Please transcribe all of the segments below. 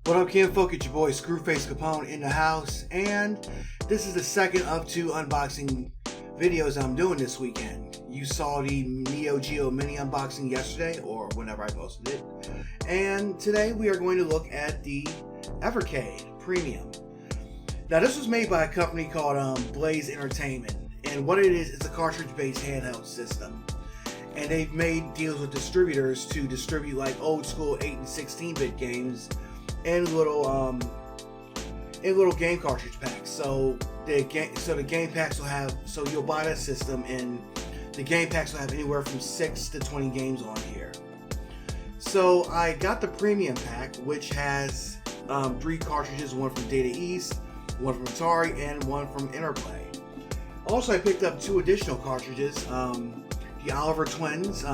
What up, Kinfolk? It's your boy Screwface Capone in the house, and this is the second of two unboxing videos I'm doing this weekend. You saw the Neo Geo mini unboxing yesterday, or whenever I posted it, and today we are going to look at the Evercade Premium. Now, this was made by a company called Blaze Entertainment, and what it is, it's a cartridge-based handheld system. And they've made deals with distributors to distribute like old school 8 and 16-bit games in little game cartridge packs. So the game packs will have, so you'll buy that system and the game packs will have anywhere from 6 to 20 games on here. So I got the premium pack, which has 3 cartridges, one from Data East, one from Atari, and one from Interplay. Also, I picked up 2 additional cartridges, the Oliver Twins.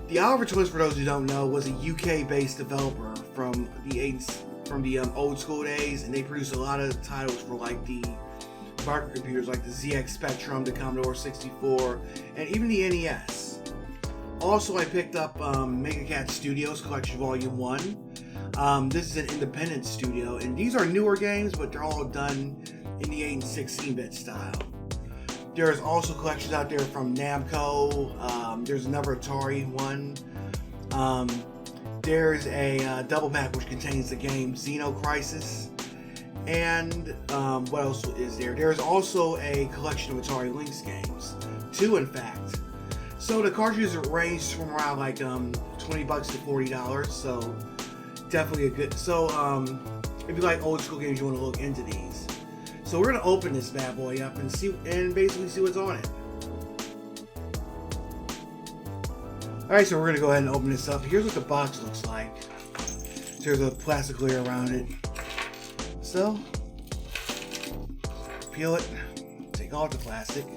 The Oliver Twins, for those who don't know, was a UK-based developer from the old school days, and they produced a lot of titles for like the microcomputers, like the ZX Spectrum, the Commodore 64, and even the NES. Also, I picked up Megacat Studios Collection Volume 1. This is an independent studio, and these are newer games, but they're all done in the 8 and 16-bit style. There's also collections out there from Namco. There's another Atari one. There's a double pack which contains the game Xeno Crisis. And what else is there? There's also a collection of Atari Lynx games. 2, in fact. So the cartridges range from around like $20 to $40. So definitely a good. So if you like old school games, you want to look into these. So we're gonna open this bad boy up and basically see what's on it. Alright, so we're gonna go ahead and open this up. Here's what the box looks like. So there's a plastic layer around it. So peel it, take off the plastic.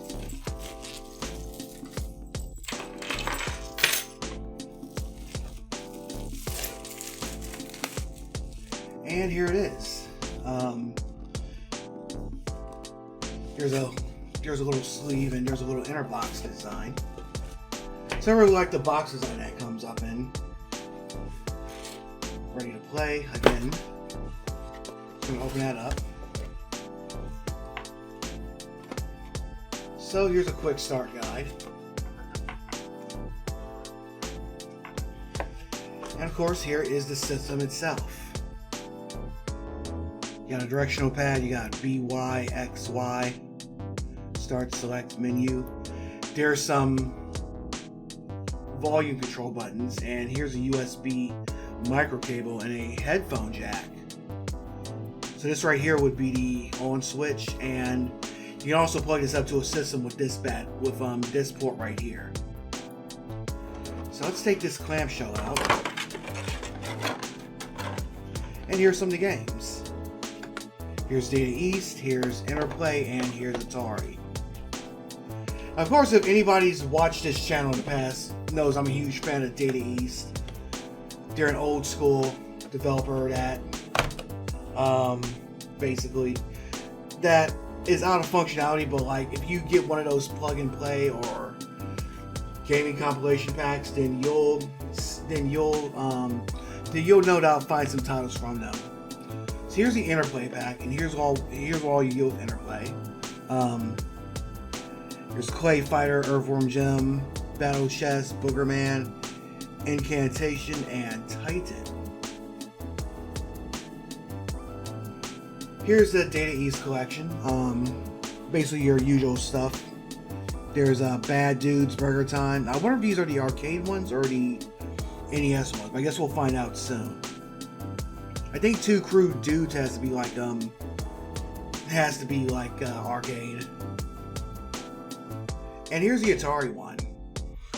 And here it is. There's a little sleeve and there's a little inner box design. So I really like the box design that comes up in. Ready to play again. I'm gonna open that up. So here's a quick start guide. And of course, here is the system itself. You got a directional pad, you got BY, XY, start select menu. There's some volume control buttons, and here's a USB micro cable and a headphone jack. So this right here would be the on switch, and you can also plug this up to a system with this this port right here. So let's take this clamshell out. And here's some of the games. Here's Data East, here's Interplay, and here's Atari. Of course, if anybody's watched this channel in the past knows I'm a huge fan of Data East. They're an old school developer that basically that is out of functionality, but like if you get one of those plug and play or gaming compilation packs, then you'll no doubt find some titles from them. So here's the Interplay pack, and here's all you get with Interplay. There's Clay Fighter, Earthworm Jim, Battle Chess, Boogerman, Incantation, and Titan. Here's the Data East collection. Basically your usual stuff. There's Bad Dudes, Burger Time. I wonder if these are the arcade ones or the NES ones. I guess we'll find out soon. I think Two Crude Dudes has to be like arcade. And here's the Atari one.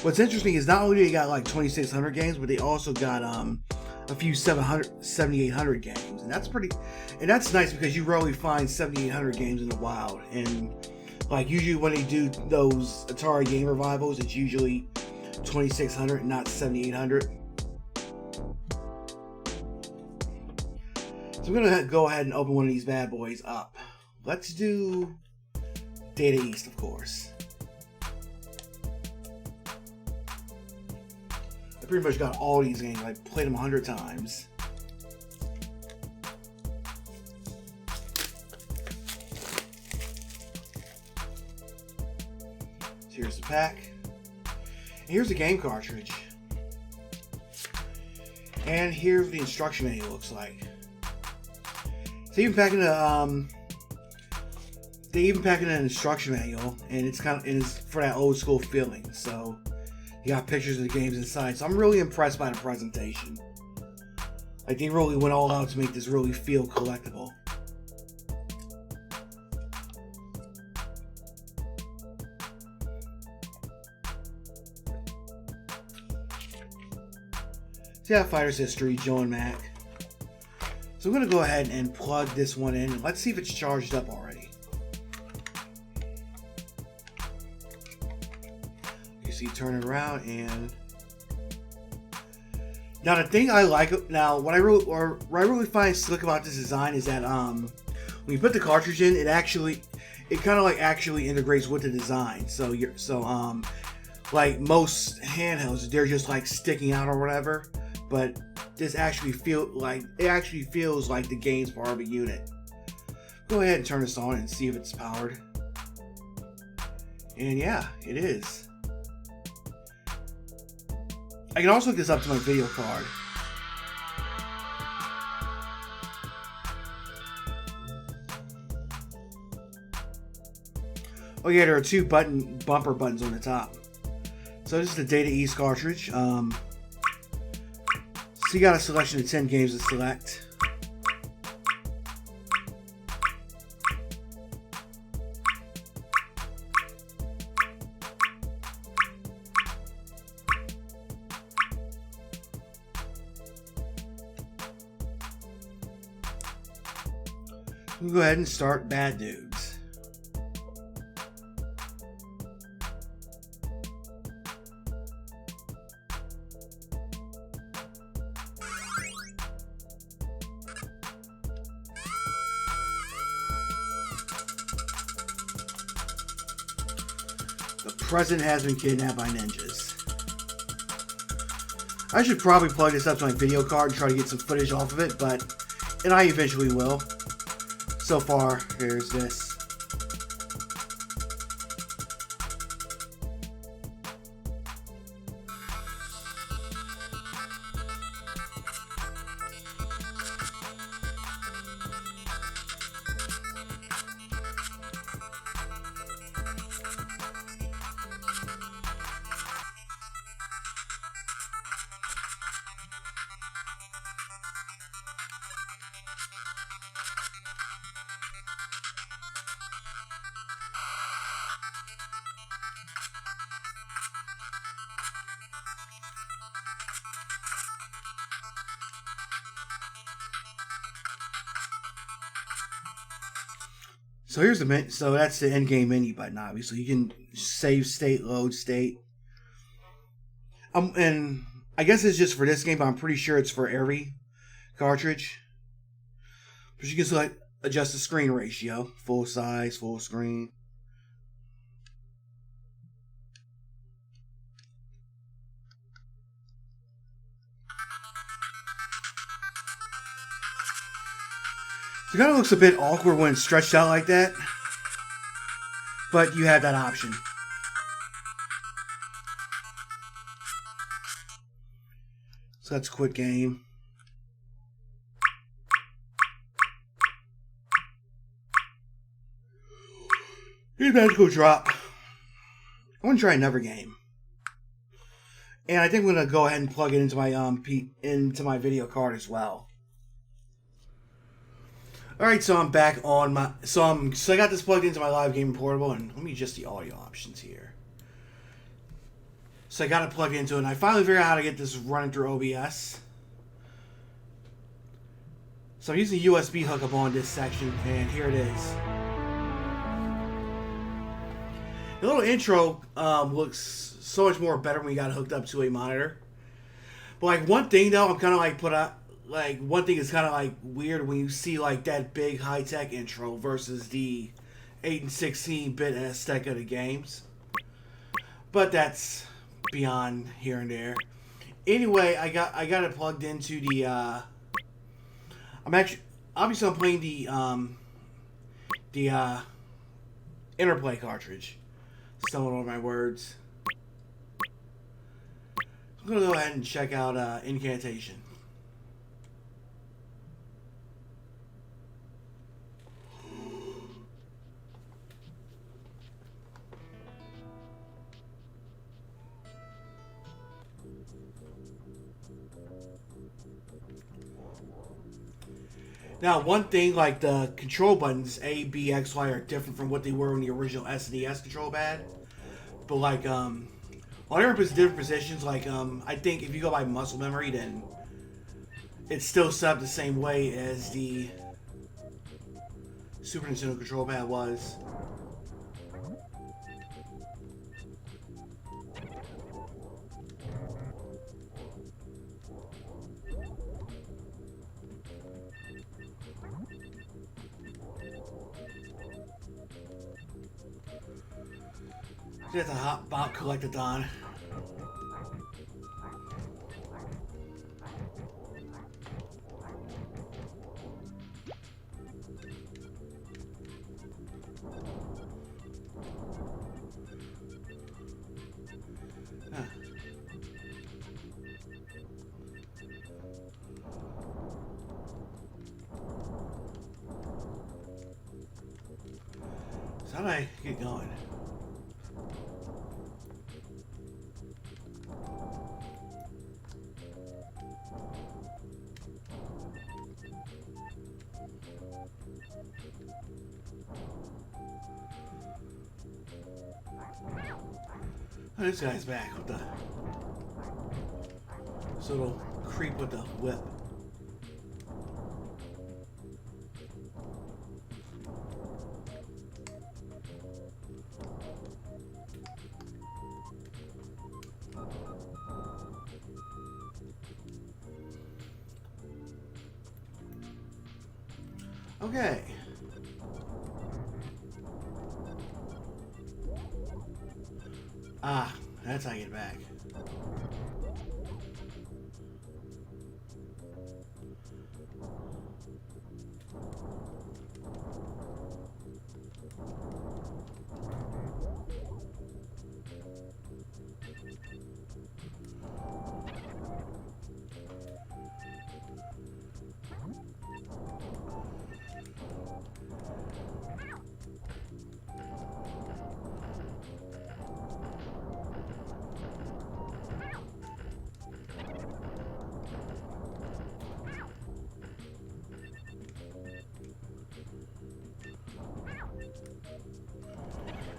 What's interesting is not only do they got like 2600 games, but they also got a few 7800 games, and that's nice because you rarely find 7800 games in the wild. And like usually when they do those Atari game revivals, it's usually 2600, not 7800. So I'm gonna go ahead and open one of these bad boys up. Let's do Data East, of course. I pretty much got all these games. I played them 100 times. pack. And here's the game cartridge. And here's the instruction manual looks like. So even packing they even pack in an instruction manual, and it's for that old school feeling. So you got pictures of the games inside. So I'm really impressed by the presentation. Like, they really went all out to make this really feel collectible. So yeah, Fighter's History, Joe and Mac. So I'm going to go ahead and plug this one in, and let's see if it's charged up already. You see, turn it around, and now the thing I like, what I really find slick about this design is that when you put the cartridge in, it kind of like actually integrates with the design. So like most handhelds, they're just like sticking out or whatever. But this actually feels like the game's part of a unit. Go ahead and turn this on and see if it's powered. And yeah, it is. I can also hook this up to my video card. Oh yeah, there are two bumper buttons on the top. So this is the Data East cartridge. So you got a selection of 10 games to select. We'll go ahead and start Bad Dudes. The president has been kidnapped by ninjas. I should probably plug this up to my video card and try to get some footage off of it, and I eventually will. So far, here's this. So here's so that's the end game menu button. Obviously, you can save state, load state. And I guess it's just for this game, but I'm pretty sure it's for every cartridge. But you can select adjust the screen ratio, full size, full screen. It kind of looks a bit awkward when it's stretched out like that, but you have that option. So that's quit game. Here's magical drop. I want to try another game, and I think I'm gonna go ahead and plug it into my video card as well. Alright, so I'm back on my... So I got this plugged into my live gaming portable, and let me adjust the audio options here. So I got it plugged into it, and I finally figured out how to get this running through OBS. So I'm using a USB hookup on this section, and here it is. The little intro looks so much more better when we got it hooked up to a monitor. But like one thing though, I'm kind of like one thing is kind of like weird when you see like that big high-tech intro versus the 8 and 16-bit aesthetic of the games. But that's beyond here and there. Anyway, I got it plugged into the I'm playing the Interplay cartridge. Stumbled on my words. I'm gonna go ahead and check out Incantation. Now, one thing, like the control buttons A, B, X, Y are different from what they were in the original SNES control pad. But like, while they're in different positions, like I think if you go by muscle memory, then it's still set up the same way as the Super Nintendo control pad was. That's a hot bot collectathon. So how do I get going? Oh, this guy's back with the this little creep with the whip. Okay. Ah, that's how I get back.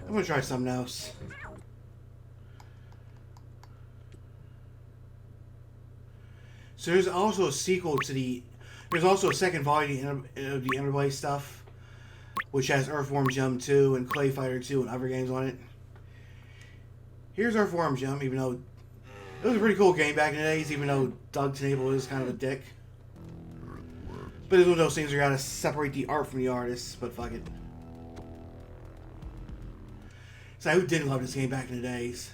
I'm gonna try something else. So there's also a sequel to the. There's also a second volume of the Interplay stuff, which has Earthworm Jim 2 and Clay Fighter 2 and other games on it. Here's Earthworm Jim, even though it was a pretty cool game back in the days, even though Doug Table is kind of a dick. But it's one of those things where you gotta separate the art from the artist, but fuck it. So who didn't love this game back in the days?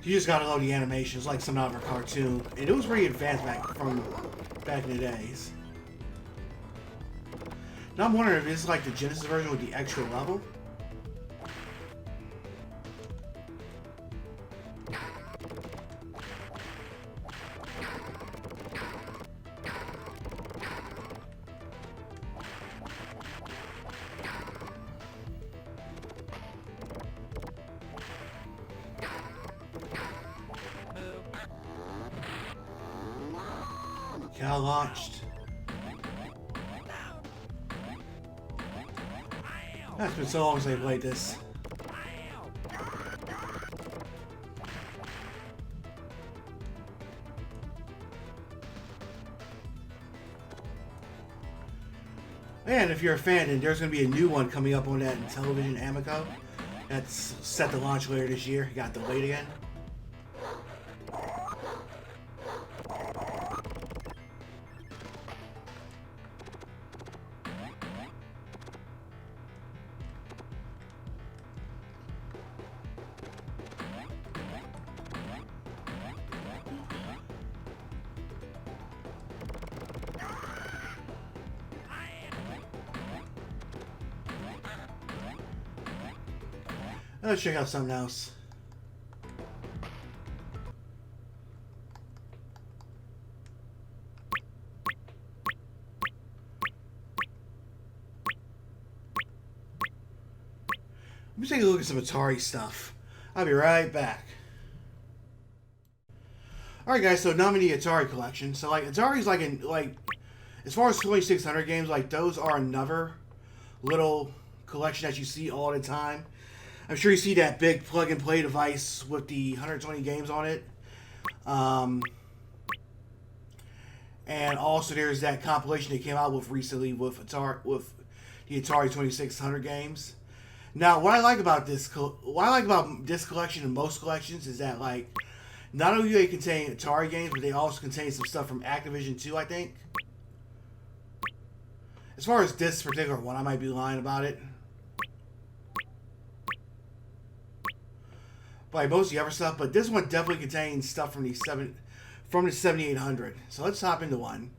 You just gotta love the animations, like some out of a cartoon. And it was pretty advanced back in the days. Now I'm wondering if this is like the Genesis version with the extra level. Cal launched. That's been so long since I played this. And if you're a fan, then there's going to be a new one coming up on that Television Amico. That's set to launch later this year. Got delayed again. Let's check out something else. Let me take a look at some Atari stuff. I'll be right back. Alright guys, so now I'm in the Atari collection. So like Atari's like as far as 2600 games, like those are another little collection that you see all the time. I'm sure you see that big plug and play device with the 120 games on it. And also there's that compilation they came out with recently with the Atari 2600 games. Now, what I like about this collection and most collections is that like not only do they contain Atari games, but they also contain some stuff from Activision too, I think. As far as this particular one, I might be lying about it. But like most of the other stuff, but this one definitely contains stuff from the 7800. So let's hop into one.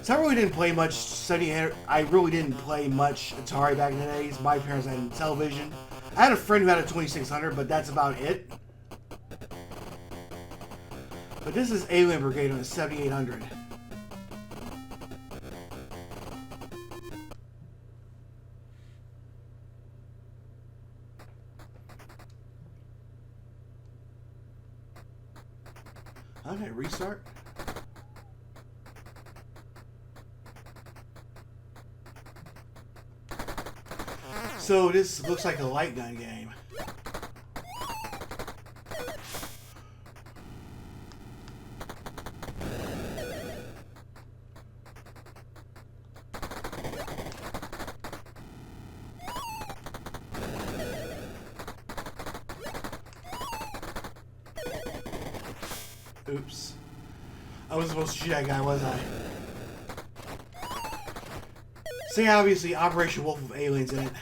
So I really didn't play much 7800. I really didn't play much Atari back in the days. My parents had television. I had a friend who had a 2600, but that's about it. But this is Alien Brigade on a 7800. Okay, restart. So this looks like a light gun game. Oops. I wasn't supposed to shoot that guy, was I? See, obviously, Operation Wolf with aliens in it.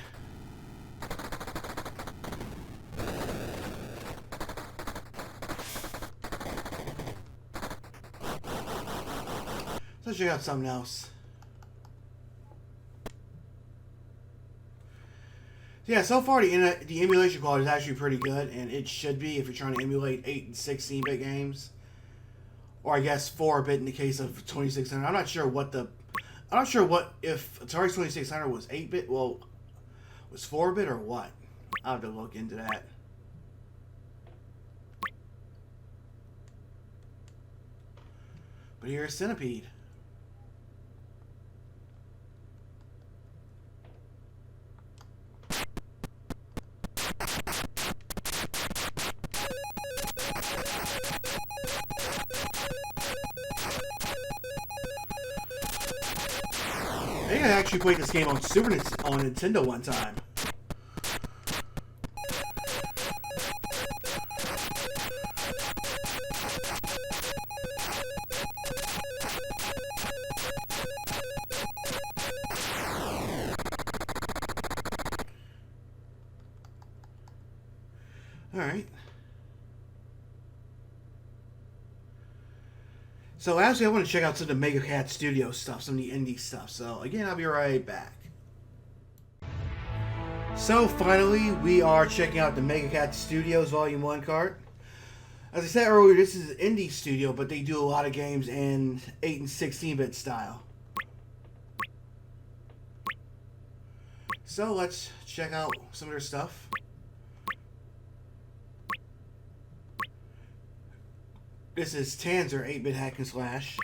Let's check out something else. Yeah, so far the emulation quality is actually pretty good, and it should be if you're trying to emulate 8 and 16-bit games, or I guess 4-bit in the case of 2600. I'm not sure if Atari 2600 was 8-bit, well, was 4-bit or what. I'll have to look into that. But here's Centipede. I think I actually played this game on Nintendo one time. Alright. So actually I want to check out some of the Megacat Studios stuff, some of the indie stuff. So again, I'll be right back. So finally, we are checking out the Megacat Studios Volume 1 cart. As I said earlier, this is an indie studio, but they do a lot of games in 8 and 16-bit style. So let's check out some of their stuff. This is Tanzer 8-bit hack and slash.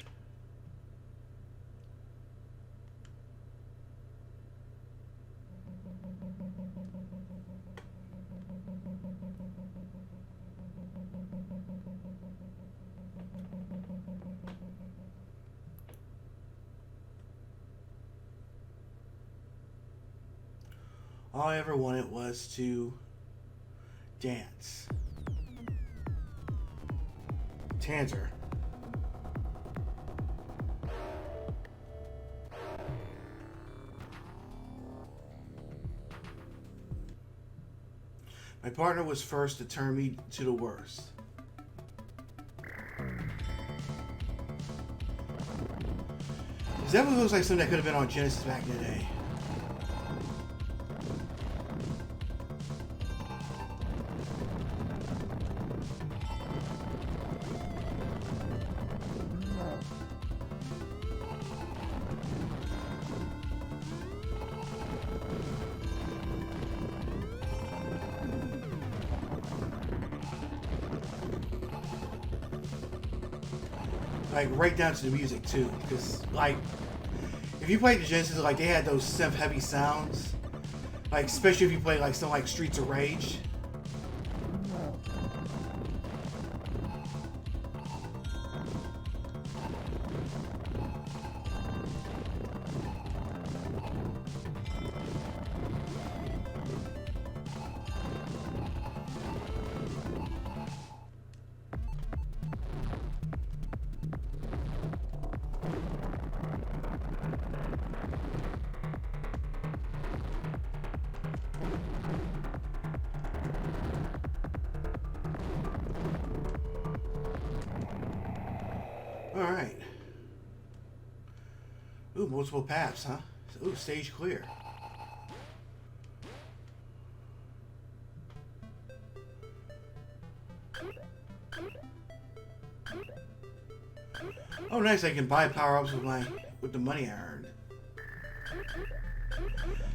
All I ever wanted was to dance. Tanzer. My partner was first to turn me to the worst. This definitely looks like something that could have been on Genesis back in the day. Like right down to the music too, because like if you played the Genesis, like they had those synth heavy sounds, like especially if you play like something like Streets of Rage. Alright. Ooh, multiple paths, huh? Ooh, stage clear. Oh, nice! I can buy power-ups with the money I earned.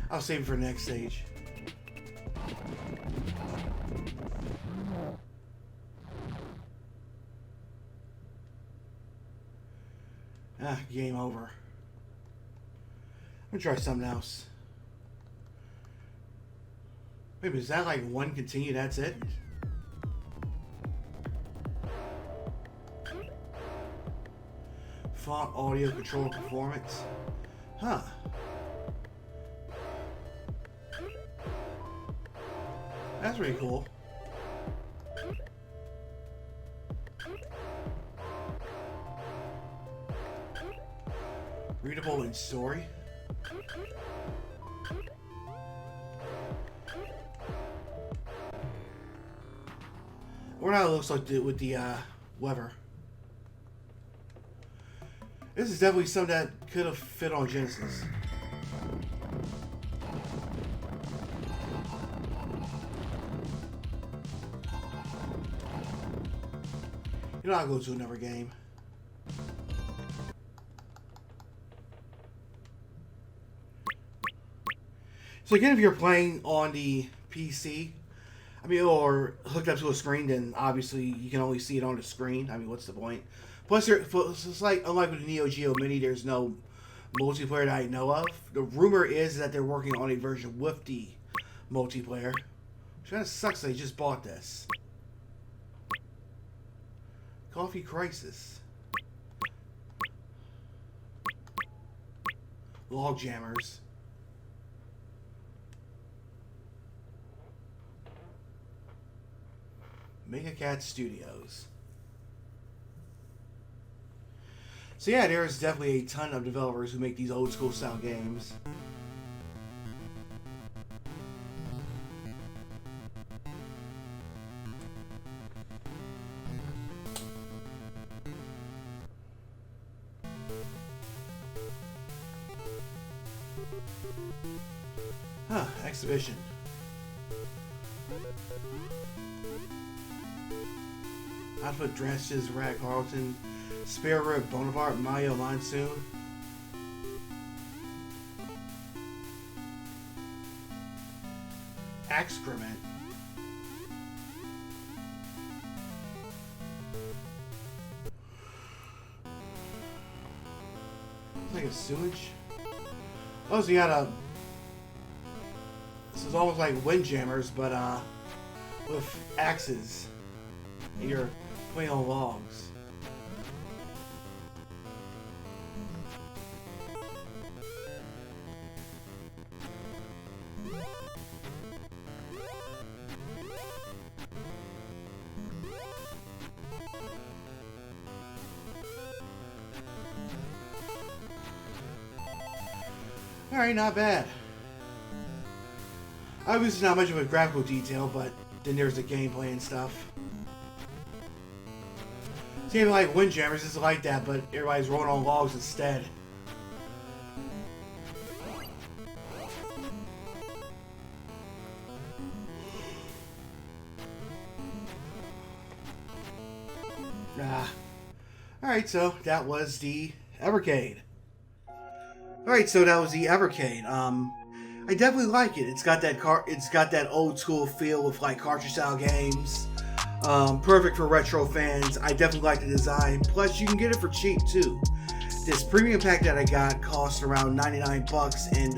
I'll save it for the next stage. Ah, game over. I'm gonna try something else. Maybe is that like one continue? That's it. Font, audio, control, performance. Huh. That's pretty cool. Readable in story. Or now it looks like with the weather. This is definitely something that could have fit on Genesis. You know, I'll go to another game. So again, if you're playing on the PC, I mean, or hooked up to a screen, then obviously you can only see it on the screen. I mean, what's the point? Plus, it's like, unlike with the Neo Geo Mini, there's no multiplayer that I know of. The rumor is that they're working on a version with the multiplayer. Which kind of sucks they just bought this. Coffee Crisis. Log Jammers. Megacat Studios. So yeah, there's definitely a ton of developers who make these old school style games. Huh, exhibition. Outfoot Dresses, Rat Carlton, Spare Rib Bonaparte, Mayo Monsoon. Excrement. It's like a sewage. Oh, so you got a... This is almost like Windjammers, but with axes. And you're playing on logs. Alright, not bad. Obviously not much of a graphical detail, but then there's the gameplay and stuff. It's even like Windjammers is like that, but everybody's rolling on logs instead. Alright, so that was the Evercade. Alright, so that was the Evercade. I definitely like it. It's got that old school feel with like cartridge style games. Perfect for retro fans. I definitely like the design. Plus, you can get it for cheap too. This premium pack that I got costs around $99, and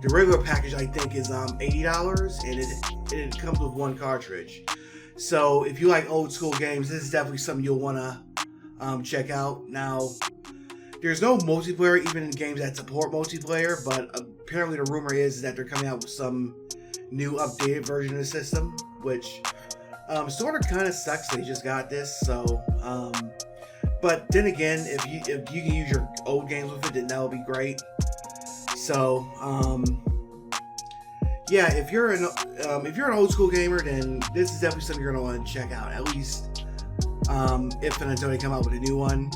the regular package I think is $80, and it comes with one cartridge. So if you like old school games, this is definitely something you'll want to check out. Now, there's no multiplayer even in games that support multiplayer, but apparently the rumor is that they're coming out with some new updated version of the system, which sort of kind of sucks they just got this. So, but then again, if you can use your old games with it, then that would be great. So, yeah, if you're an old school gamer, then this is definitely something you're gonna want to check out. At least if and until they come out with a new one.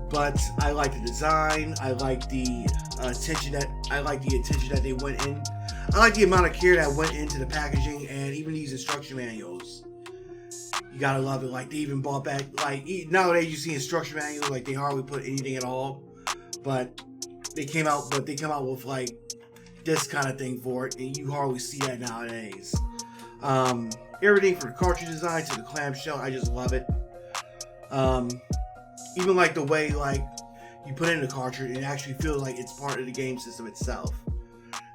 But I like the design. I like the attention that they went in. I like the amount of care that went into the packaging and even these instruction manuals. You gotta love it. Like they even bought back. Like nowadays you see instruction manuals, like they hardly put anything at all. But they come out with like this kind of thing for it, and you hardly see that nowadays. Everything from the cartridge design to the clamshell, I just love it. Even like the way like you put in the cartridge, it actually feels like it's part of the game system itself.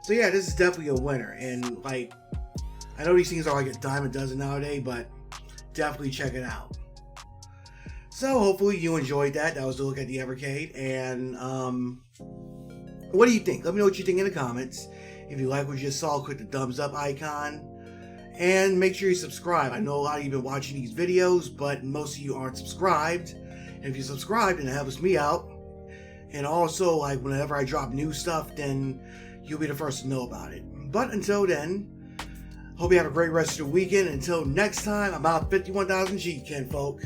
So yeah, this is definitely a winner. And like, I know these things are like a dime a dozen nowadays, but definitely check it out. So hopefully you enjoyed that. That was a look at the Evercade. And what do you think? Let me know what you think in the comments. If you like what you just saw, click the thumbs up icon. And make sure you subscribe. I know a lot of you have been watching these videos, but most of you aren't subscribed. And if you subscribe, then it helps me out. And also, like, whenever I drop new stuff, then you'll be the first to know about it. But until then, hope you have a great rest of the weekend. Until next time, I'm out 51,000 G, Ken folk.